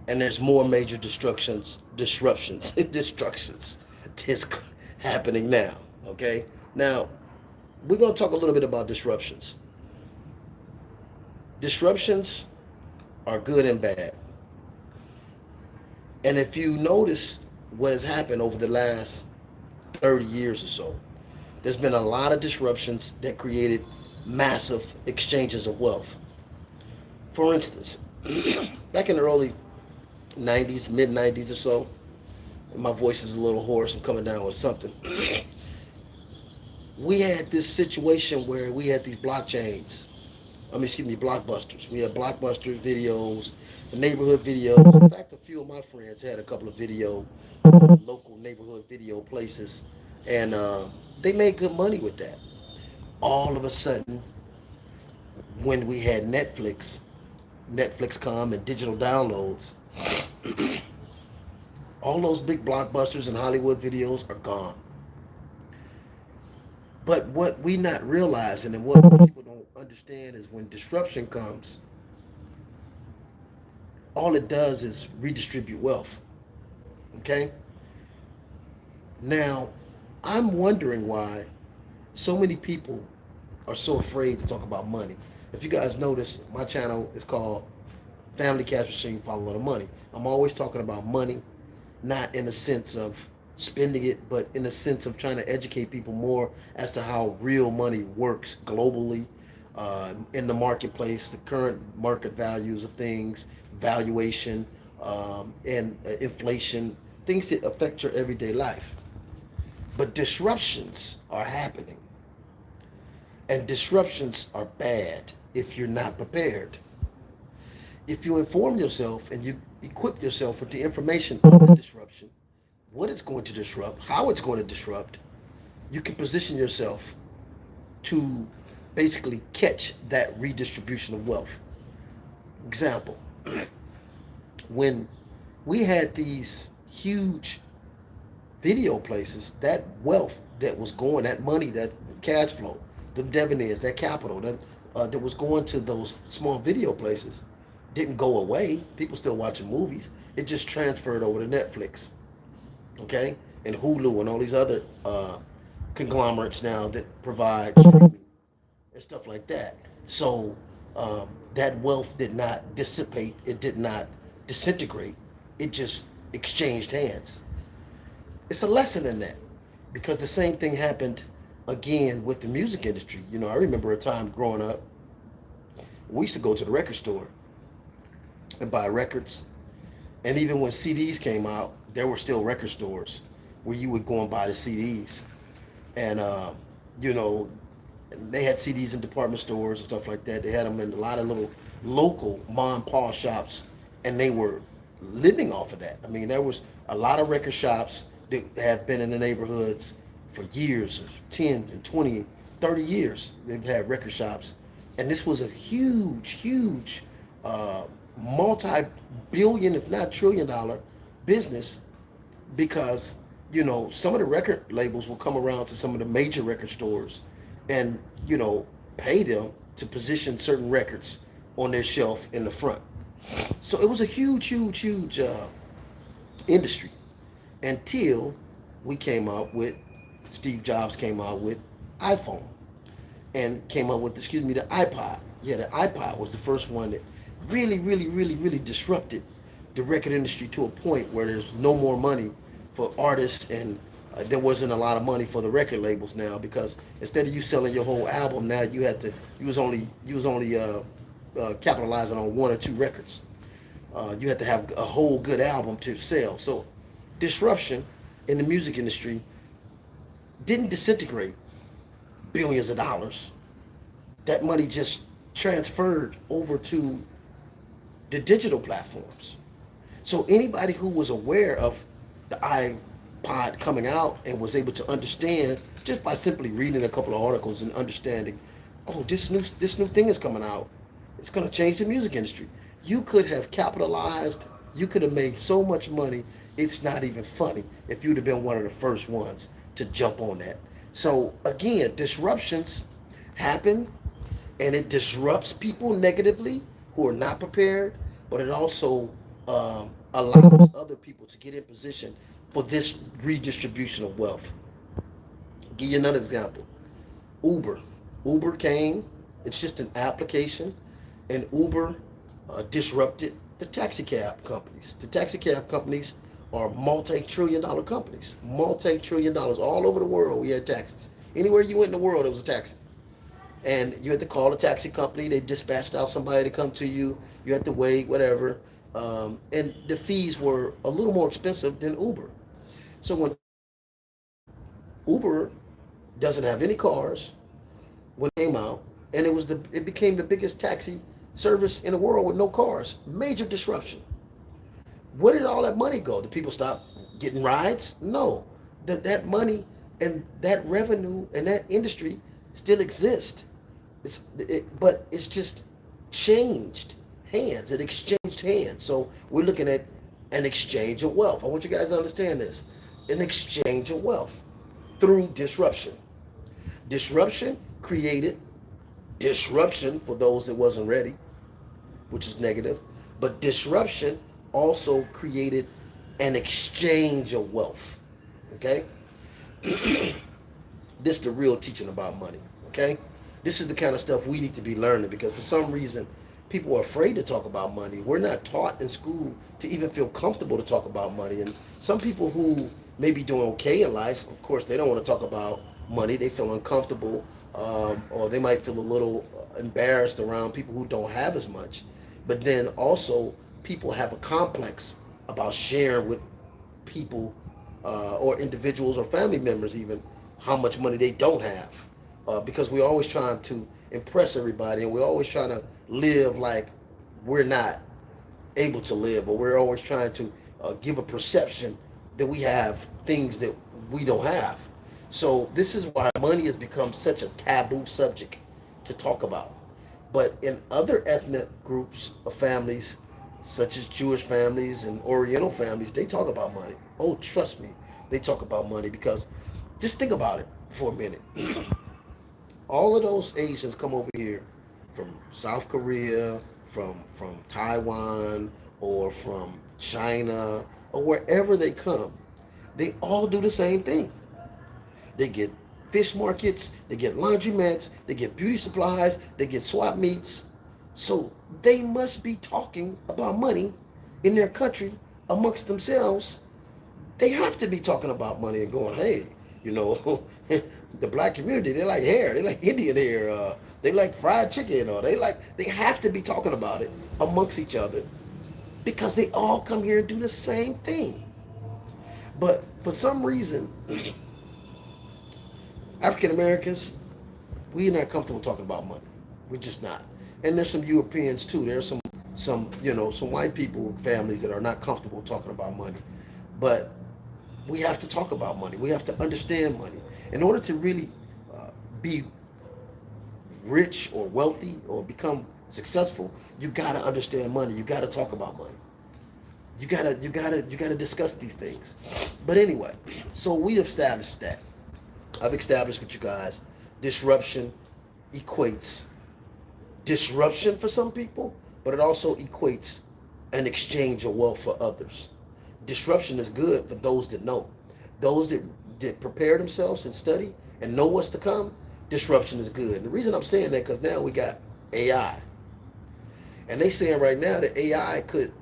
and there's more major destructions is happening now. Okay, now we're gonna talk a little bit about disruptions. Disruptions are good and bad, and if you notice what has happened over the last 30 years or so, there's been a lot of disruptions that created massive exchanges of wealth. For instance, back in the early 90s, mid 90s or so, and my voice is a little hoarse, I'm coming down with something. We had this situation where we had these blockchains. Excuse me, blockbusters. We had blockbusters videos, neighborhood videos. In fact, a few of my friends had a couple of local neighborhood video places, and they made good money with that. All of a sudden, when we had Netflix come and digital downloads, all those big blockbusters and Hollywood videos are gone. But what we not realizing and what people don't understand is when disruption comes, all it does is redistribute wealth. Okay? Now, I'm wondering why so many people are so afraid to talk about money. If you guys notice, my channel is called Family Cash Machine, Follow the Money. I'm always talking about money, not in the sense of spending it, but in the sense of trying to educate people more as to how real money works globally, in the marketplace, the current market values of things, valuation, and inflation, things that affect your everyday life. But disruptions are happening, and disruptions are bad if you're not prepared. If you inform yourself and you equip yourself with the information of the disruption, what it's going to disrupt, how it's going to disrupt, you can position yourself to basically catch that redistribution of wealth. Example, when we had these huge video places, that wealth that was going, that money, that cash flow, the dividends, that capital that was going to those small video places didn't go away. People still watching movies. It just transferred over to Netflix, okay, and Hulu and all these other conglomerates now that provide streaming and stuff like that. So that wealth did not dissipate. It did not disintegrate. It just exchanged hands. It's a lesson in that because the same thing happened again with the music industry. You know, I remember a time growing up, we used to go to the record store and buy records. And even when CDs came out, there were still record stores where you would go and buy the CDs. And, you know, they had CDs in department stores and stuff like that. They had them in a lot of little local mom and pop shops, and they were living off of that. I mean, there was a lot of record shops that have been in the neighborhoods for years, 10 and 20, 30 years. They've had record shops. And this was a huge multi-billion, if not trillion-dollar business because some of the record labels will come around to some of the major record stores and pay them to position certain records on their shelf in the front. So it was a huge industry until we came out with Steve Jobs came out with iPhone and came up with the iPod. Yeah, the iPod was the first one that really disrupted the record industry to a point where there's no more money for artists and there wasn't a lot of money for the record labels now because instead of you selling your whole album now you was only capitalizing on one or two records. You had to have a whole good album to sell. So disruption in the music industry didn't disintegrate billions of dollars. That money just transferred over to the digital platforms. So anybody who was aware of the iPod coming out and was able to understand just by simply reading a couple of articles and understanding, oh, this new thing is coming out. It's going to change the music industry. You could have capitalized. You could have made so much money. It's not even funny if you'd have been one of the first ones to jump on that. So again, disruptions happen and it disrupts people negatively who are not prepared, but it also allows other people to get in position for this redistribution of wealth. I'll give you another example. Uber. Uber came, it's just an application, and Uber disrupted the taxi cab companies. The taxi cab companies are multi-trillion dollar companies. Multi-trillion dollars all over the world. We had taxis. Anywhere you went in the world, it was a taxi. And you had to call a taxi company. They dispatched out somebody to come to you. You had to wait, whatever. And the fees were a little more expensive than Uber. So when Uber came out, Uber doesn't have any cars when it came out, and it became the biggest taxi service in the world with no cars. Major disruption. Where did all that money go? Did people stop getting rides? No. That money and that revenue and that industry still exists. But it's just changed hands. It exchanged hands. So we're looking at an exchange of wealth. I want you guys to understand this. An exchange of wealth through disruption. Disruption created disruption for those that wasn't ready, which is negative. But disruption also created an exchange of wealth. Okay? This is the real teaching about money. Okay? This is the kind of stuff we need to be learning, because for some reason people are afraid to talk about money. We're not taught in school to even feel comfortable to talk about money. And some people who may be doing okay in life, of course, they don't want to talk about money. They feel uncomfortable, or they might feel a little embarrassed around people who don't have as much. But then also, people have a complex about sharing with people, or individuals or family members even, how much money they don't have, because we're always trying to impress everybody, and we're always trying to live like we're not able to live, or we're always trying to give a perception that we have things that we don't have. So this is why money has become such a taboo subject to talk about. But in other ethnic groups of families, such as Jewish families and Oriental families, they talk about money. Oh, trust me, they talk about money, because just think about it for a minute. All of those Asians come over here from South Korea, from Taiwan, or from China, or wherever they come. They all do the same thing. They get fish markets, they get laundromats, they get beauty supplies, they get swap meets. So they must be talking about money in their country amongst themselves. They have to be talking about money and going, hey, you know, the black community, they like hair, they like Indian hair, they like fried chicken, or they have to be talking about it amongst each other, because they all come here and do the same thing. But for some reason, African Americans, we're not comfortable talking about money. We're just not. And there's some Europeans too. There's some white people families that are not comfortable talking about money. But we have to talk about money. We have to understand money. In order to really be rich or wealthy or become successful, you got to understand money. You got to talk about money. You gotta discuss these things. But anyway, so we established that. I've established with you guys, disruption equates disruption for some people, but it also equates an exchange of wealth for others. Disruption is good for those that know. Those that prepare themselves and study and know what's to come, disruption is good. And the reason I'm saying that, because now we got AI. And they saying right now that AI could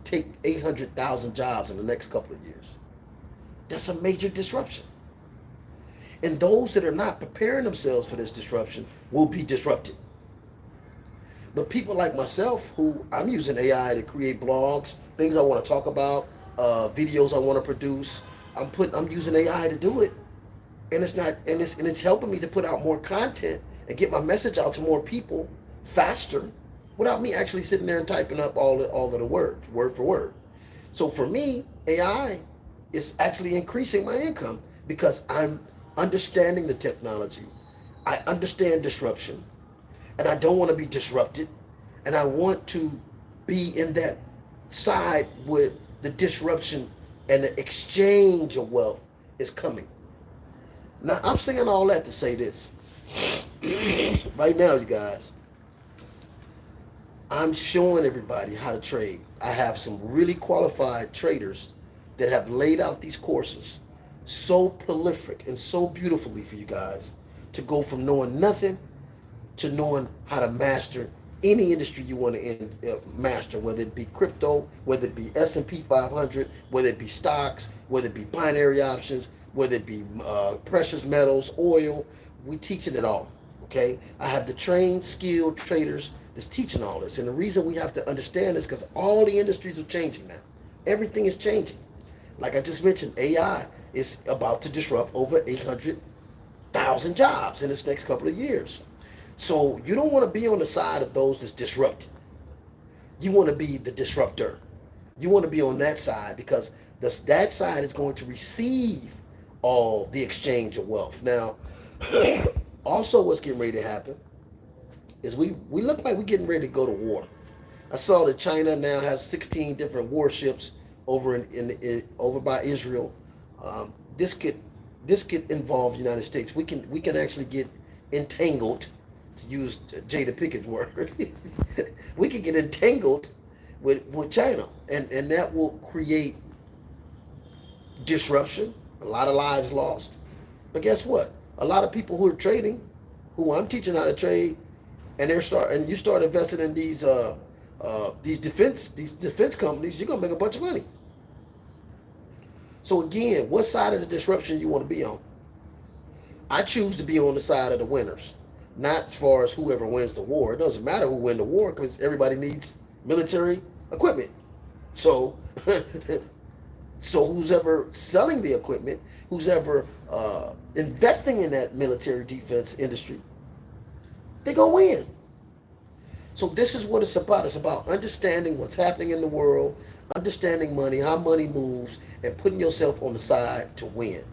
take 800,000 jobs in the next couple of years. That's a major disruption. And those that are not preparing themselves for this disruption will be disrupted. But people like myself, who I'm using AI to create blogs, things I want to talk about, videos I want to produce, I'm using AI to do it, and it's helping me to put out more content and get my message out to more people faster, without me actually sitting there and typing up all of the words, word for word. So for me, AI is actually increasing my income, because I'm understanding the technology. I understand disruption, and I don't want to be disrupted, and I want to be in that side with the disruption and the exchange of wealth is coming. Now, I'm saying all that to say this. Right now, you guys, I'm showing everybody how to trade. I have some really qualified traders that have laid out these courses so prolific and so beautifully for you guys to go from knowing nothing to knowing how to master any industry you want to master, whether it be crypto, whether it be S&P 500, whether it be stocks, whether it be binary options, whether it be precious metals, oil. We teaching it all. Okay, I have the trained, skilled traders that's teaching all this, and the reason we have to understand this because all the industries are changing now. Everything is changing. Like I just mentioned, AI is about to disrupt over 800,000 jobs in this next couple of years. So you don't want to be on the side of those that's disrupted. You want to be the disruptor. You want to be on that side because that side is going to receive all the exchange of wealth. Now, also what's getting ready to happen is we look like we're getting ready to go to war. I saw that China now has 16 different warships over over by Israel. This could involve the United States. We can actually get entangled, to use Jada Pickett's word. We could get entangled with China, and that will create disruption, a lot of lives lost. But guess what? A lot of people who are trading, who I'm teaching how to trade, and you start investing in these defense companies, you're gonna make a bunch of money. So again, what side of the disruption you want to be on? I choose to be on the side of the winners, not as far as whoever wins the war. It doesn't matter who wins the war because everybody needs military equipment. So, so who's ever selling the equipment, who's ever investing in that military defense industry, they go win. So this is what it's about. It's about understanding what's happening in the world, understanding money, how money moves, and putting yourself on the side to win.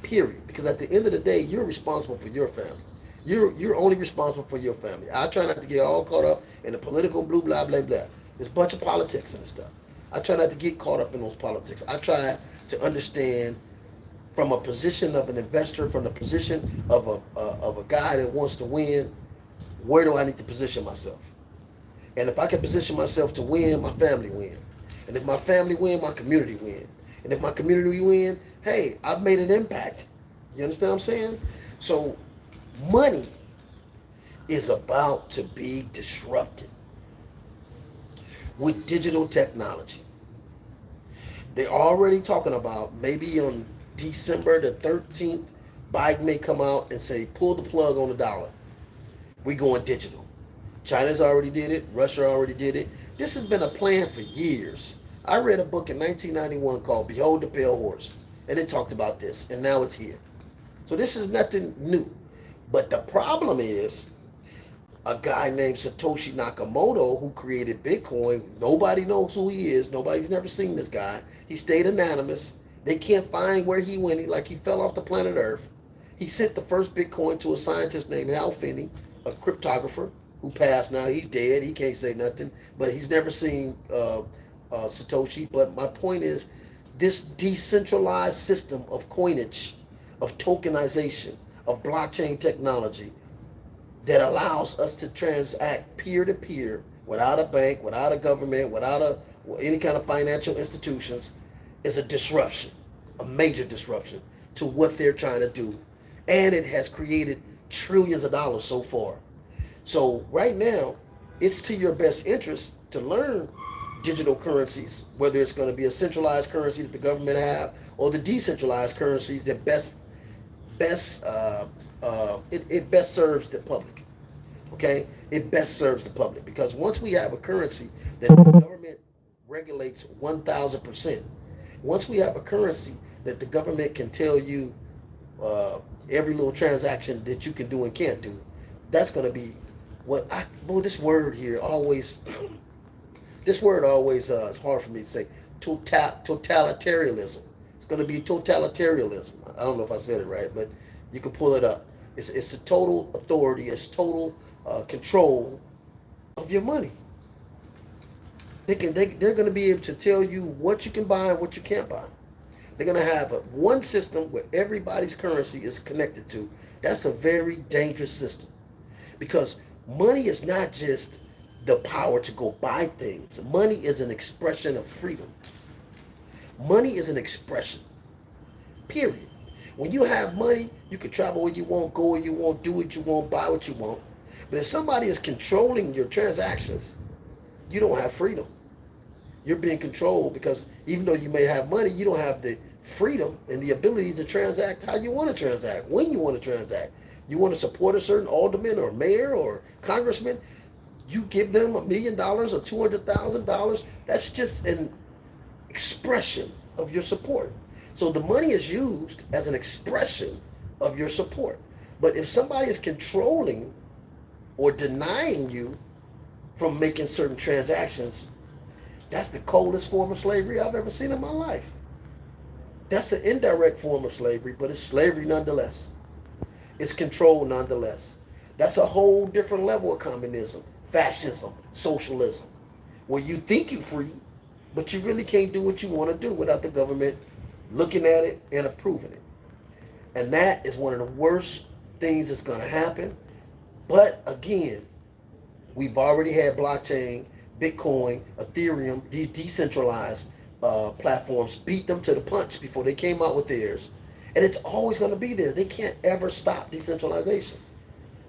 Period. Because at the end of the day, you're responsible for your family. You're only responsible for your family. I try not to get all caught up in the political blah blah blah blah. There's a bunch of politics and stuff. I try not to get caught up in those politics. I try to understand from a position of an investor, from the position of a guy that wants to win. Where do I need to position myself? And if I can position myself to win, my family win. And if my family win, my community win. And if my community win, hey, I've made an impact. You understand what I'm saying? So money is about to be disrupted with digital technology. They're already talking about maybe on December the 13th, Biden may come out and say, pull the plug on the dollar. We going digital. China's already did it. Russia already did it. This has been a plan for years. I read a book in 1991 called Behold the Pale Horse, and it talked about this, and now it's here. So this is nothing new. But the problem is a guy named Satoshi Nakamoto who created Bitcoin. Nobody knows who he is. Nobody's never seen this guy. He stayed anonymous. They can't find where he went. He fell off the planet Earth. He sent the first Bitcoin to a scientist named Hal Finney, a cryptographer who passed now. He's dead. He can't say nothing. But he's never seen Satoshi. But my point is, this decentralized system of coinage, of tokenization, of blockchain technology that allows us to transact peer-to-peer without a bank, without a government, without any kind of financial institutions is a disruption, a major disruption to what they're trying to do. And it has created trillions of dollars so far. So right now, it's to your best interest to learn digital currencies, whether it's going to be a centralized currency that the government have or the decentralized currencies that it best serves the public. Okay, it best serves the public because once we have a currency that the government regulates 1,000%, once we have a currency that the government can tell you every little transaction that you can do and can't do, that's going to be this word here always. This word always is hard for me to say. Totalitarianism. It's going to be totalitarianism. I don't know if I said it right, but you can pull it up. It's a total authority. It's total control of your money. They're going to be able to tell you what you can buy and what you can't buy. They're going to have one system where everybody's currency is connected to. That's a very dangerous system because money is not just the power to go buy things. Money is an expression of freedom. Money is an expression, period. When you have money, you can travel where you want, go where you want, do what you want, buy what you want. But if somebody is controlling your transactions, you don't have freedom. You're being controlled because even though you may have money, you don't have the freedom and the ability to transact how you want to transact, when you want to transact. You want to support a certain alderman or mayor or congressman, you give them $1 million or $200,000. That's just an expression of your support. So the money is used as an expression of your support. But if somebody is controlling or denying you from making certain transactions, that's the coldest form of slavery I've ever seen in my life. That's an indirect form of slavery, but it's slavery nonetheless. It's control nonetheless. That's a whole different level of communism, fascism, socialism, where you think you're free, but you really can't do what you want to do without the government looking at it and approving it. And that is one of the worst things that's going to happen. But again, we've already had blockchain, Bitcoin, Ethereum, these decentralized platforms beat them to the punch before they came out with theirs. And it's always going to be there. They can't ever stop decentralization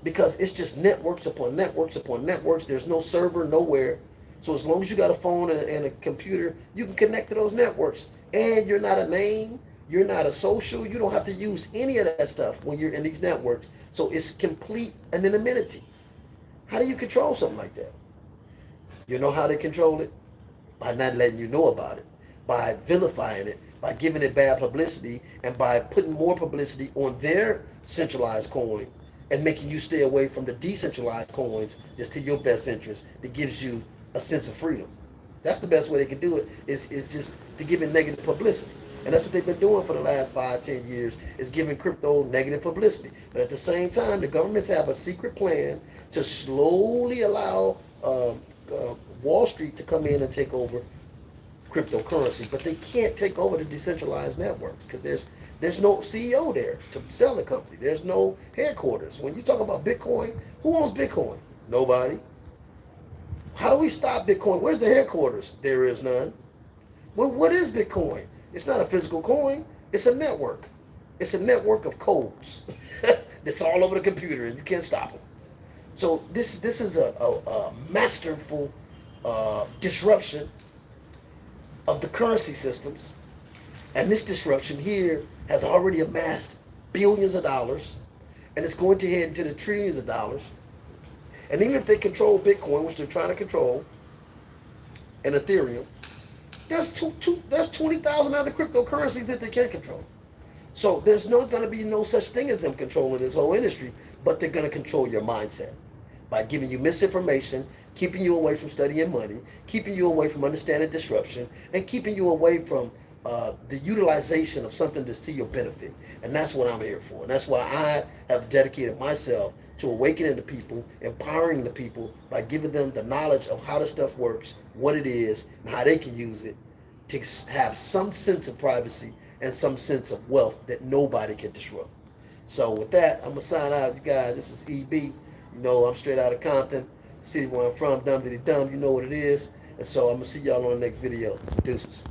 because it's just networks upon networks upon networks. There's no server nowhere. So as long as you got a phone and a computer, you can connect to those networks. And you're not a name. You're not a social. You don't have to use any of that stuff when you're in these networks. So it's complete anonymity. How do you control something like that? You know how they control it? By not letting you know about it, by vilifying it, by giving it bad publicity, and by putting more publicity on their centralized coin and making you stay away from the decentralized coins that's to your best interest, that gives you a sense of freedom. That's the best way they can do it, is just to give it negative publicity. And that's what they've been doing for the last 5, 10 years, is giving crypto negative publicity. But at the same time, the governments have a secret plan to slowly allow Wall Street to come in and take over cryptocurrency. But they can't take over the decentralized networks because there's no CEO there to sell the company. There's no headquarters. When you talk about Bitcoin, who owns Bitcoin? Nobody. How do we stop Bitcoin? Where's the headquarters? There is none. Well, what is Bitcoin? It's not a physical coin. It's a network. It's a network of codes that's all over the computer, and you can't stop them. So this is a masterful disruption of the currency systems, and this disruption here has already amassed billions of dollars, and it's going to head into the trillions of dollars. And even if they control Bitcoin, which they're trying to control, and Ethereum, there's 20,000 other cryptocurrencies that they can't control. So there's not going to be no such thing as them controlling this whole industry, but they're going to control your mindset by giving you misinformation, keeping you away from studying money, keeping you away from understanding disruption, and keeping you away from the utilization of something that's to your benefit. And that's what I'm here for. And that's why I have dedicated myself to awakening the people, empowering the people by giving them the knowledge of how the stuff works, what it is, and how they can use it to have some sense of privacy and some sense of wealth that nobody can disrupt. So with that, I'm going to sign out, you guys. This is EB. You know, I'm straight out of Compton, city where I'm from, dumb diddy dumb. You know what it is. And so I'm going to see y'all on the next video. Deuces.